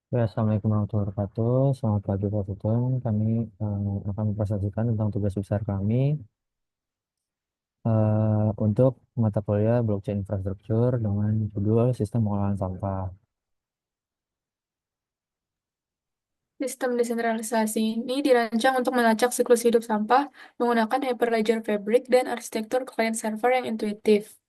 Ya, Assalamualaikum warahmatullahi wabarakatuh. Selamat pagi Pak Tutun. Kami akan mempresentasikan tentang tugas besar kami untuk mata kuliah blockchain infrastructure dengan judul sistem pengolahan sampah. Sistem desentralisasi ini dirancang untuk melacak siklus hidup sampah menggunakan Hyperledger Fabric dan arsitektur client server yang intuitif,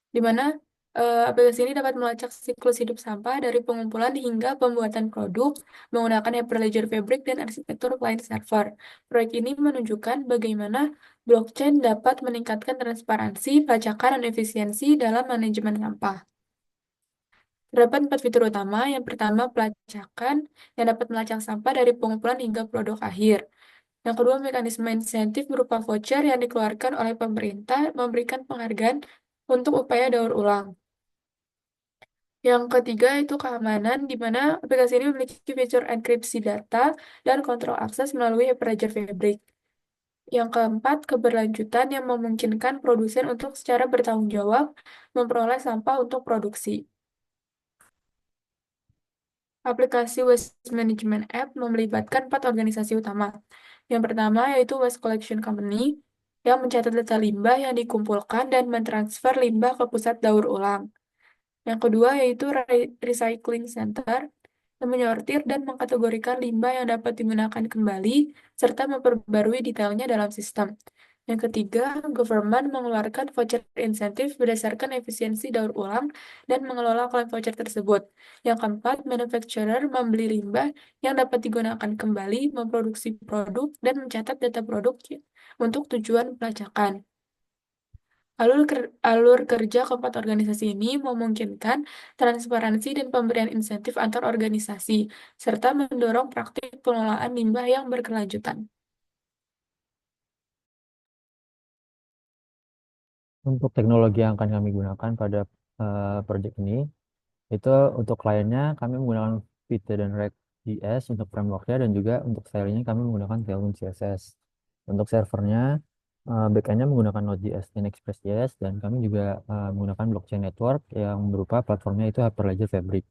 di mana aplikasi ini dapat melacak siklus hidup sampah dari pengumpulan hingga pembuatan produk menggunakan Hyperledger Fabric dan arsitektur client server. Proyek ini menunjukkan bagaimana blockchain dapat meningkatkan transparansi, pelacakan, dan efisiensi dalam manajemen sampah. Terdapat 4 fitur utama. Yang pertama, pelacakan yang dapat melacak sampah dari pengumpulan hingga produk akhir. Yang kedua, mekanisme insentif berupa voucher yang dikeluarkan oleh pemerintah memberikan penghargaan untuk upaya daur ulang. Yang ketiga itu keamanan, di mana aplikasi ini memiliki fitur enkripsi data dan kontrol akses melalui Hyperledger Fabric. Yang keempat, keberlanjutan yang memungkinkan produsen untuk secara bertanggung jawab memperoleh sampah untuk produksi. Aplikasi Waste Management App melibatkan 4 organisasi utama. Yang pertama yaitu Waste Collection Company, yang mencatat data limbah yang dikumpulkan dan mentransfer limbah ke pusat daur ulang. Yang kedua yaitu Recycling Center, yang menyortir dan mengkategorikan limbah yang dapat digunakan kembali, serta memperbarui detailnya dalam sistem. Yang ketiga, government mengeluarkan voucher insentif berdasarkan efisiensi daur ulang dan mengelola klaim voucher tersebut. Yang keempat, manufacturer membeli limbah yang dapat digunakan kembali, memproduksi produk, dan mencatat data produk untuk tujuan pelacakan. Alur kerja keempat organisasi ini memungkinkan transparansi dan pemberian insentif antar organisasi, serta mendorong praktik pengelolaan limbah yang berkelanjutan. Untuk teknologi yang akan kami gunakan pada proyek ini, itu untuk kliennya kami menggunakan Vite dan React.js untuk frameworknya dan juga untuk stylingnya kami menggunakan Tailwind CSS. Untuk servernya, backendnya menggunakan Node.js dan Express.js dan kami juga menggunakan blockchain network yang berupa platformnya itu Hyperledger Fabric.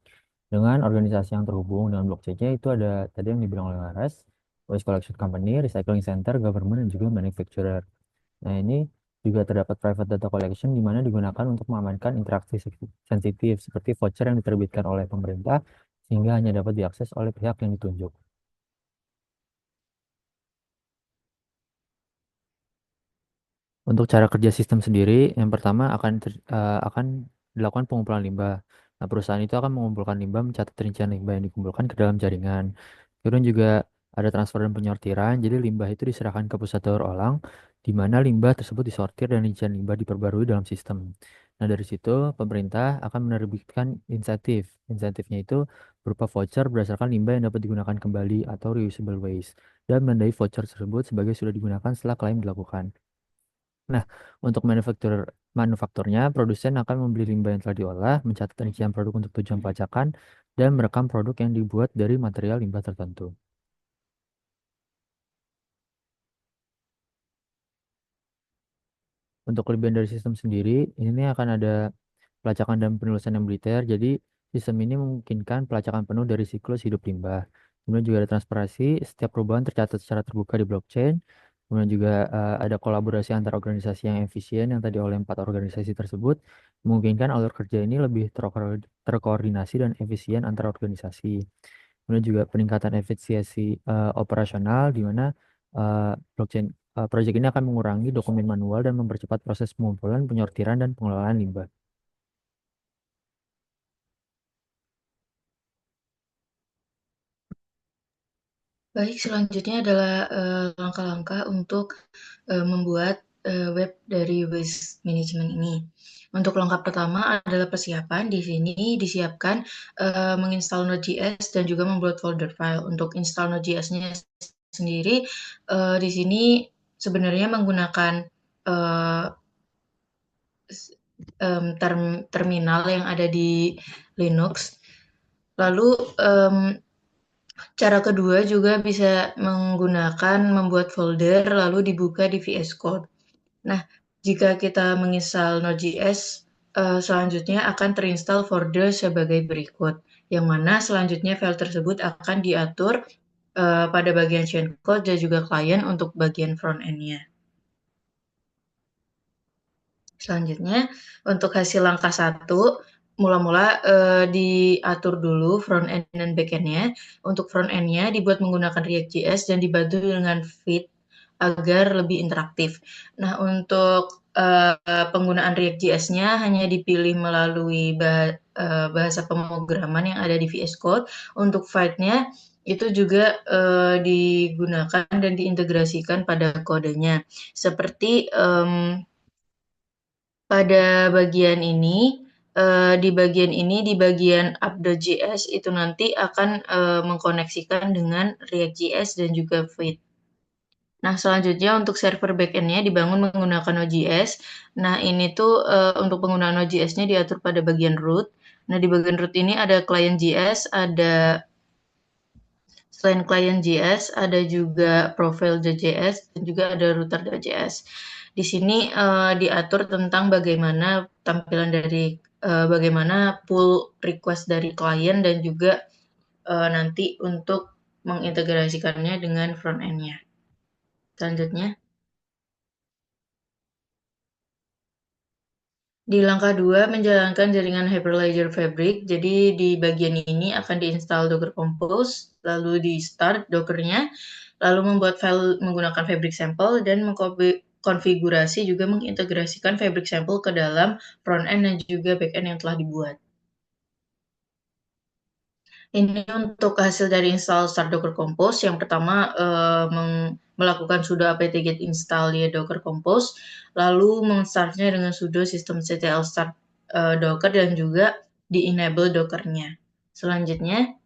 Dengan organisasi yang terhubung dengan blockchainnya itu ada tadi yang dibilang oleh Laras, Waste Collection Company, Recycling Center, Government, dan juga Manufacturer. Nah, ini juga terdapat private data collection di mana digunakan untuk mengamankan interaksi sensitif seperti voucher yang diterbitkan oleh pemerintah sehingga hanya dapat diakses oleh pihak yang ditunjuk. Untuk cara kerja sistem sendiri, yang pertama akan dilakukan pengumpulan limbah. Nah, perusahaan itu akan mengumpulkan limbah, mencatat rincian limbah yang dikumpulkan ke dalam jaringan. Kemudian juga ada transfer dan penyortiran, jadi limbah itu diserahkan ke pusat daur ulang, di mana limbah tersebut disortir dan rincian limbah diperbarui dalam sistem. Nah, dari situ pemerintah akan menerbitkan insentif. Insentifnya itu berupa voucher berdasarkan limbah yang dapat digunakan kembali atau reusable waste, dan menandai voucher tersebut sebagai sudah digunakan setelah klaim dilakukan. Nah, untuk manufakturnya, produsen akan membeli limbah yang telah diolah, mencatat rincian produk untuk tujuan pelacakan, dan merekam produk yang dibuat dari material limbah tertentu. Untuk kelebihan dari sistem sendiri, ini nih akan ada pelacakan dan penulisan yang militer. Jadi, sistem ini memungkinkan pelacakan penuh dari siklus hidup limbah. Kemudian juga ada transparansi, setiap perubahan tercatat secara terbuka di blockchain. Kemudian juga ada kolaborasi antar organisasi yang efisien yang tadi oleh 4 organisasi tersebut, memungkinkan alur kerja ini lebih terkoordinasi dan efisien antar organisasi. Kemudian juga peningkatan efisiensi operasional di mana blockchain proyek ini akan mengurangi dokumen manual dan mempercepat proses pengumpulan, penyortiran, dan pengelolaan limbah. Baik, selanjutnya adalah langkah-langkah untuk membuat web dari waste management ini. Untuk langkah pertama adalah persiapan. Di sini disiapkan menginstal Node.js dan juga membuat folder file. Untuk install Node.js-nya sendiri, di sini sebenarnya menggunakan uh, terminal yang ada di Linux. Lalu cara kedua juga bisa menggunakan membuat folder lalu dibuka di VS Code. Nah, jika kita menginstal Node.js selanjutnya akan terinstall folder sebagai berikut, yang mana selanjutnya file tersebut akan diatur pada bagian shellcode dan juga klien untuk bagian front end-nya. Selanjutnya, untuk hasil langkah 1, mula-mula diatur dulu front end dan back end-nya. Untuk front end-nya dibuat menggunakan React.js dan dibantu dengan Vite agar lebih interaktif. Nah, untuk penggunaan React.js-nya hanya dipilih melalui bahasa pemrograman yang ada di VS Code. Untuk Vite-nya itu juga digunakan dan diintegrasikan pada kodenya. Seperti pada bagian ini, di bagian ini, di bagian app.js itu nanti akan mengkoneksikan dengan React.js dan juga Vite. Nah, selanjutnya untuk server backend-nya dibangun menggunakan Node.js. Nah, ini tuh untuk penggunaan Node.js-nya diatur pada bagian root. Nah, di bagian root ini ada client.js, selain client.js, ada juga profile.js, dan juga ada router.js. Di sini diatur tentang bagaimana tampilan dari bagaimana pull request dari klien dan juga nanti untuk mengintegrasikannya dengan front end-nya. Selanjutnya, di langkah 2, menjalankan jaringan Hyperledger Fabric. Jadi di bagian ini akan diinstal Docker Compose, lalu di start Docker-nya, lalu membuat file menggunakan Fabric Sample dan mengkonfigurasi juga mengintegrasikan Fabric Sample ke dalam front end dan juga back end yang telah dibuat. Ini untuk hasil dari install start Docker Compose. Yang pertama melakukan sudo apt-get install di Docker Compose, lalu men-startnya dengan sudo systemctl start Docker dan juga di-enable Docker-nya. Selanjutnya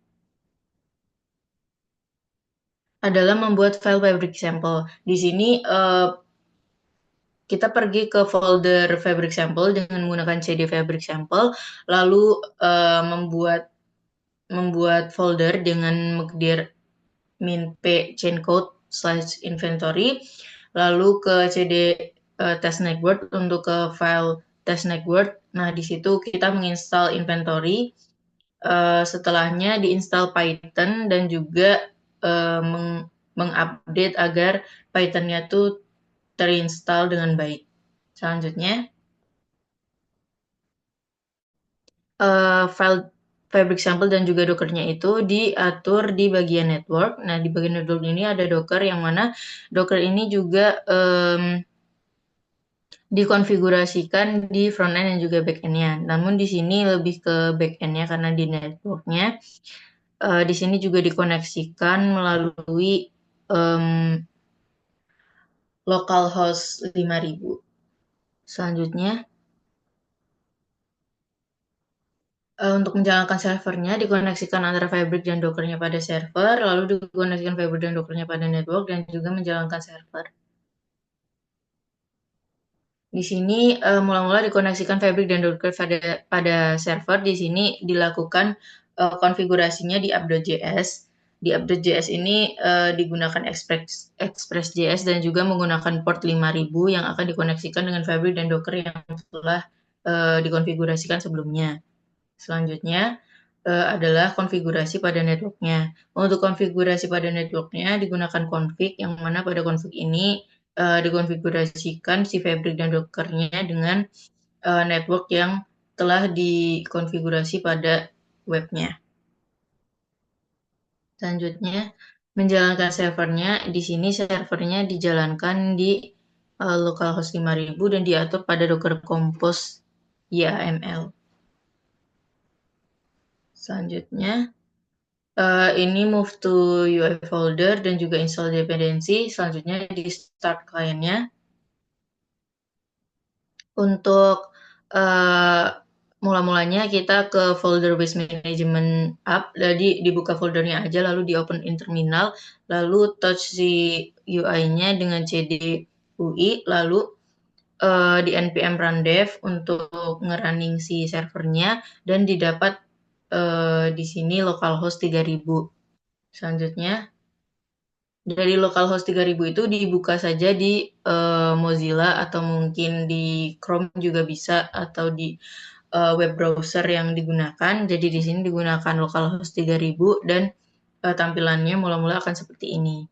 adalah membuat file Fabric Sample. Di sini kita pergi ke folder Fabric Sample dengan menggunakan cd Fabric Sample, lalu membuat folder dengan mkdir min-p chaincode/inventory, lalu ke cd test network untuk ke file test network. Nah, di situ kita menginstal inventory. Setelahnya diinstal Python dan juga mengupdate agar Python-nya tuh terinstall dengan baik. Selanjutnya, file Fabric Sample dan juga Docker-nya itu diatur di bagian network. Nah, di bagian network ini ada Docker, yang mana Docker ini juga dikonfigurasikan di front end dan juga back end-nya. Namun di sini lebih ke back end-nya karena di network-nya. Di sini juga dikoneksikan melalui localhost 5000. Selanjutnya, untuk menjalankan servernya dikoneksikan antara Fabric dan Docker-nya pada server, lalu dikoneksikan Fabric dan Docker-nya pada network, dan juga menjalankan server. Di sini mula-mula dikoneksikan Fabric dan Docker pada server. Di sini dilakukan konfigurasinya di app.js. Di app.js ini digunakan Express.js dan juga menggunakan port 5000 yang akan dikoneksikan dengan Fabric dan Docker yang telah dikonfigurasikan sebelumnya. Selanjutnya adalah konfigurasi pada network-nya. Untuk konfigurasi pada network-nya digunakan config, yang mana pada config ini dikonfigurasikan si Fabric dan Docker-nya dengan network yang telah dikonfigurasi pada webnya. Selanjutnya, menjalankan servernya. Di sini servernya dijalankan di localhost 5000 dan diatur pada Docker Compose YAML. Selanjutnya, ini move to UI folder dan juga install dependency. Selanjutnya di start client-nya. Untuk mula-mulanya kita ke folder waste management app, jadi dibuka foldernya aja, lalu di open in terminal, lalu touch si UI-nya dengan cd UI, lalu di npm run dev untuk ngerunning si servernya, dan didapat di sini localhost 3000. Selanjutnya Dari localhost 3000 itu dibuka saja di Mozilla atau mungkin di Chrome juga bisa atau di web browser yang digunakan. Jadi di sini digunakan localhost 3000 dan tampilannya mula-mula akan seperti ini.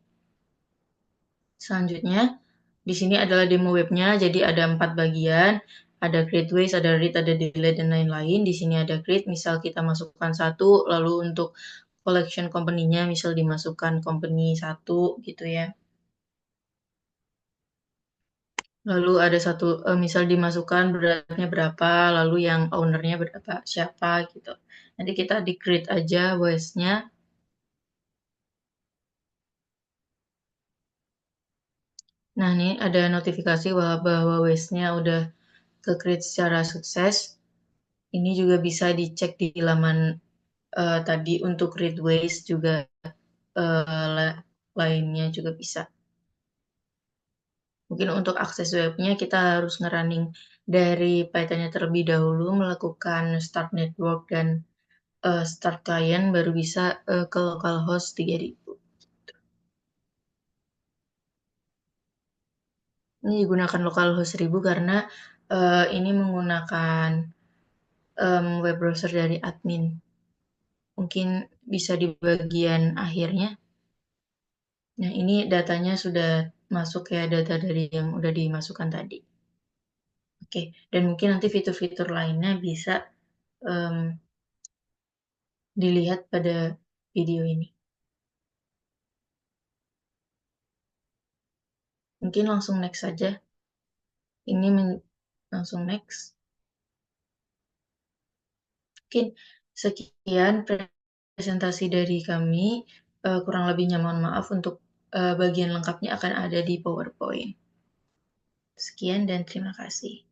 Selanjutnya, di sini adalah demo webnya. Jadi ada 4 bagian. Ada create ways, ada read, ada delete, dan lain-lain. Di sini ada create, misal kita masukkan satu, lalu untuk collection company-nya, misal dimasukkan company satu gitu ya. Lalu ada satu, misal dimasukkan beratnya berapa, lalu yang ownernya berapa, siapa gitu. Nanti kita di create aja waste-nya. Nah, ini ada notifikasi bahwa waste-nya udah ke-create secara sukses. Ini juga bisa dicek di laman tadi untuk create waste juga lainnya juga bisa. Mungkin untuk akses webnya kita harus ngerunning dari Python-nya terlebih dahulu, melakukan start network dan start client, baru bisa ke localhost 3000. Ini digunakan localhost 1000 karena ini menggunakan web browser dari admin. Mungkin bisa di bagian akhirnya. Nah, ini datanya sudah masuk ya, data dari yang udah dimasukkan tadi. Oke, dan mungkin nanti fitur-fitur lainnya bisa dilihat pada video ini. Mungkin langsung next saja. Ini langsung next. Mungkin sekian presentasi dari kami. Kurang lebihnya mohon maaf, untuk bagian lengkapnya akan ada di PowerPoint. Sekian dan terima kasih.